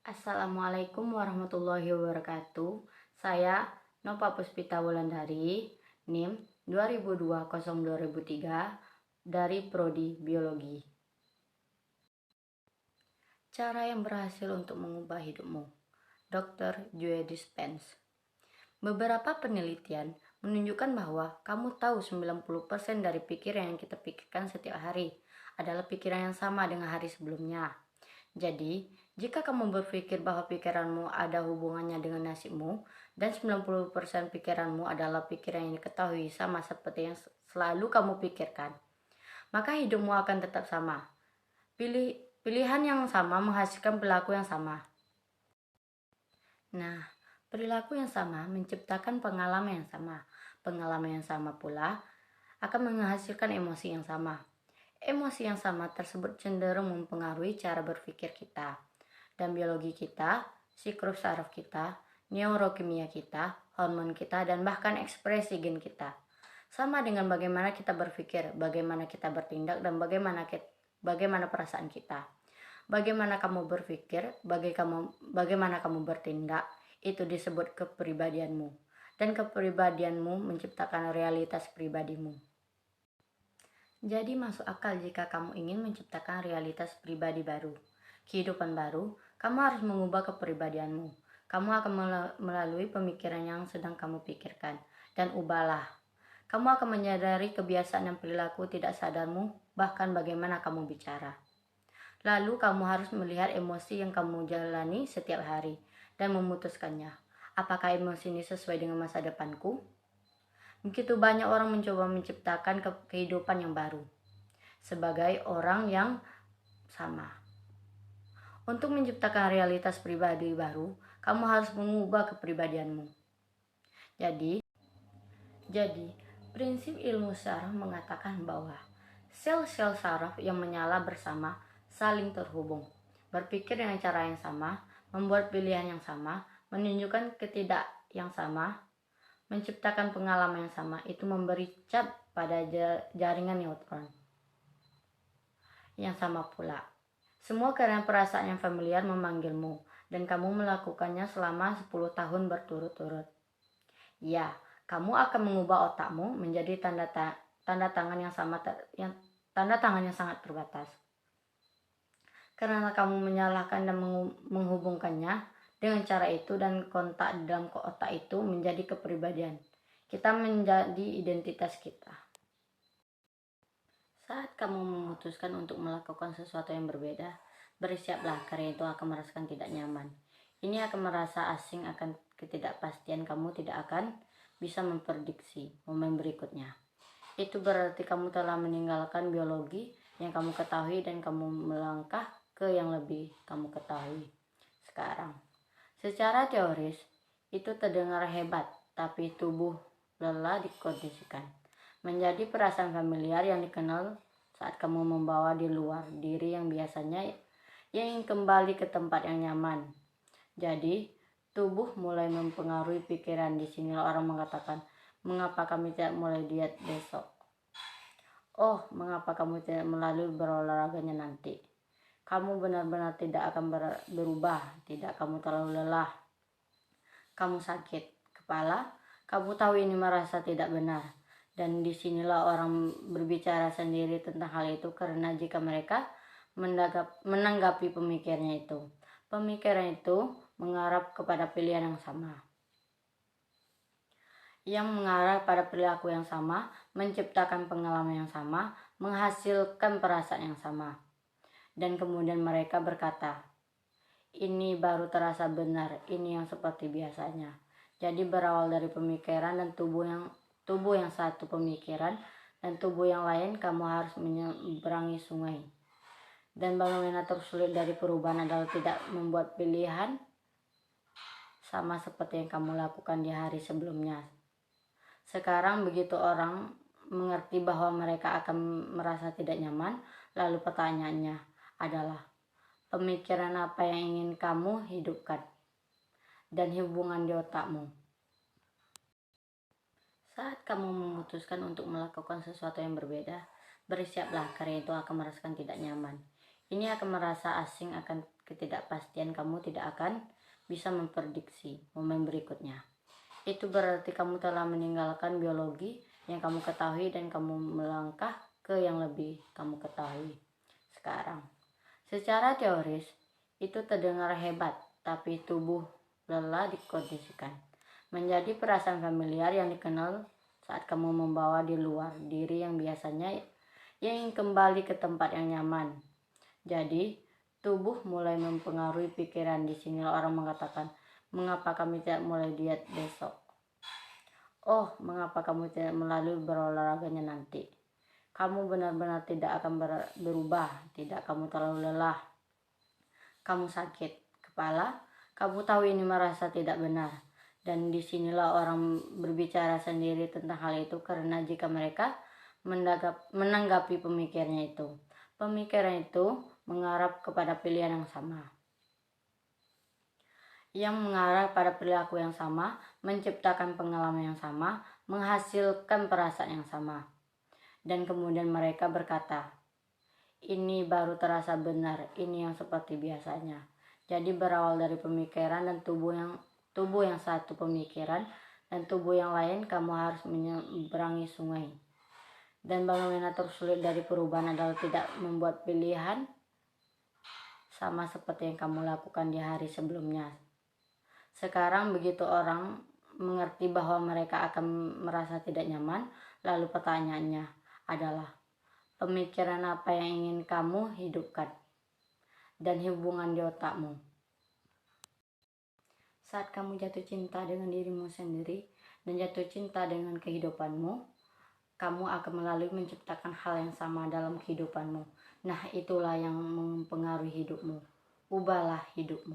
Assalamualaikum warahmatullahi wabarakatuh. Saya Nova Puspita Wulandari, NIM 2020-2003 dari Prodi Biologi. Cara yang berhasil untuk mengubah hidupmu. Dr. Joe Dispenza. Beberapa penelitian menunjukkan bahwa kamu tahu 90% dari pikiran yang kita pikirkan setiap hari adalah pikiran yang sama dengan hari sebelumnya. Jadi, jika kamu berpikir bahwa pikiranmu ada hubungannya dengan nasibmu, dan 90% pikiranmu adalah pikiran yang diketahui sama seperti yang selalu kamu pikirkan, maka hidupmu akan tetap sama. Pilihan yang sama menghasilkan perilaku yang sama. Nah, perilaku yang sama menciptakan pengalaman yang sama. Pengalaman yang sama pula akan menghasilkan emosi yang sama. Emosi yang sama tersebut cenderung mempengaruhi cara berpikir kita dan biologi kita, siklus saraf kita, neurokimia kita, hormon kita, dan bahkan ekspresi gen kita. Sama dengan bagaimana kita berpikir, bagaimana kita bertindak, dan bagaimana perasaan kita. Bagaimana kamu berpikir, bagaimana kamu bertindak, itu disebut kepribadianmu. Dan kepribadianmu menciptakan realitas pribadimu. Jadi masuk akal jika kamu ingin menciptakan realitas pribadi baru, kehidupan baru, kamu harus mengubah kepribadianmu. Kamu akan melalui pemikiran yang sedang kamu pikirkan, dan ubahlah. Kamu akan menyadari kebiasaan dan perilaku tidak sadarmu, bahkan bagaimana kamu bicara. Lalu kamu harus melihat emosi yang kamu jalani setiap hari, dan memutuskannya. Apakah emosi ini sesuai dengan masa depanku? Begitu banyak orang mencoba menciptakan kehidupan yang baru sebagai orang yang sama. Untuk menciptakan realitas pribadi baru, kamu harus mengubah kepribadianmu. Jadi prinsip ilmu saraf mengatakan bahwa sel-sel saraf yang menyala bersama saling terhubung, berpikir dengan cara yang sama, membuat pilihan yang sama, menunjukkan ketidak yang sama, menciptakan pengalaman yang sama, itu memberi cap pada jaringan neutron yang sama pula. Semua karena perasaan yang familiar memanggilmu, dan kamu melakukannya selama 10 tahun berturut-turut. Ya, kamu akan mengubah otakmu menjadi tanda tangan yang sangat terbatas. Karena kamu menyalahkan dan menghubungkannya dengan cara itu, dan kontak di dalam otak itu menjadi kepribadian. Kita menjadi identitas kita. Saat kamu memutuskan untuk melakukan sesuatu yang berbeda, bersiaplah karena itu akan merasakan tidak nyaman. Ini akan merasa asing, akan ketidakpastian, kamu tidak akan bisa memprediksi momen berikutnya. Itu berarti kamu telah meninggalkan biologi yang kamu ketahui dan kamu melangkah ke yang lebih kamu ketahui sekarang. Secara teoris, itu terdengar hebat, tapi tubuh lelah dikondisikan menjadi perasaan familiar yang dikenal saat kamu membawa di luar diri yang biasanya yang ingin kembali ke tempat yang nyaman. Jadi, tubuh mulai mempengaruhi pikiran. Di sini orang mengatakan, mengapa kami tidak mulai diet besok? Oh, mengapa kamu tidak melalui berolahraganya nanti? Kamu benar-benar tidak akan berubah, tidak, kamu terlalu lelah. Kamu sakit kepala, kamu tahu ini merasa tidak benar. Dan disinilah orang berbicara sendiri tentang hal itu, karena jika mereka menanggapi pemikirannya itu, pemikiran itu mengarah kepada pilihan yang sama, yang mengarah pada perilaku yang sama, menciptakan pengalaman yang sama, menghasilkan perasaan yang sama. Dan kemudian mereka berkata, ini baru terasa benar, ini yang seperti biasanya. Jadi berawal dari pemikiran dan tubuh yang satu pemikiran dan tubuh yang lain, kamu harus menyeberangi sungai. Dan bagaimana tersulit dari perubahan adalah tidak membuat pilihan sama seperti yang kamu lakukan di hari sebelumnya. Sekarang begitu orang mengerti bahwa mereka akan merasa tidak nyaman, lalu pertanyaannya adalah, pemikiran apa yang ingin kamu hidupkan dan hubungan di otakmu. Saat kamu memutuskan untuk melakukan sesuatu yang berbeda, bersiaplah karena itu akan merasakan tidak nyaman. Ini akan merasa asing, akan ketidakpastian, kamu tidak akan bisa memprediksi momen berikutnya. Itu berarti kamu telah meninggalkan biologi yang kamu ketahui dan kamu melangkah ke yang lebih kamu ketahui sekarang. Secara teoris, itu terdengar hebat, tapi tubuh lelah dikondisikan menjadi perasaan familiar yang dikenal saat kamu membawa di luar diri yang biasanya ingin kembali ke tempat yang nyaman. Jadi, tubuh mulai mempengaruhi pikiran. Di sini orang mengatakan, mengapa kami tidak mulai diet besok? Oh, mengapa kamu tidak melalui berolahraganya nanti? Kamu benar-benar tidak akan berubah. Tidak, kamu terlalu lelah. Kamu sakit kepala. Kamu tahu ini merasa tidak benar. Dan disinilah orang berbicara sendiri tentang hal itu, karena jika mereka menanggapi pemikirannya itu, pemikiran itu mengarah kepada pilihan yang sama, yang mengarah pada perilaku yang sama, menciptakan pengalaman yang sama, menghasilkan perasaan yang sama. Dan kemudian mereka berkata, ini baru terasa benar, ini yang seperti biasanya. Jadi berawal dari pemikiran dan tubuh yang satu pemikiran dan tubuh yang lain, kamu harus menyeberangi sungai. Dan bagaimana tersulit dari perubahan adalah tidak membuat pilihan sama seperti yang kamu lakukan di hari sebelumnya. Sekarang begitu orang mengerti bahwa mereka akan merasa tidak nyaman, lalu pertanyaannya adalah, pemikiran apa yang ingin kamu hidupkan dan hubungan di otakmu. Saat kamu jatuh cinta dengan dirimu sendiri dan jatuh cinta dengan kehidupanmu, kamu akan melalui menciptakan hal yang sama dalam kehidupanmu. Nah, itulah yang mempengaruhi hidupmu. Ubahlah hidupmu.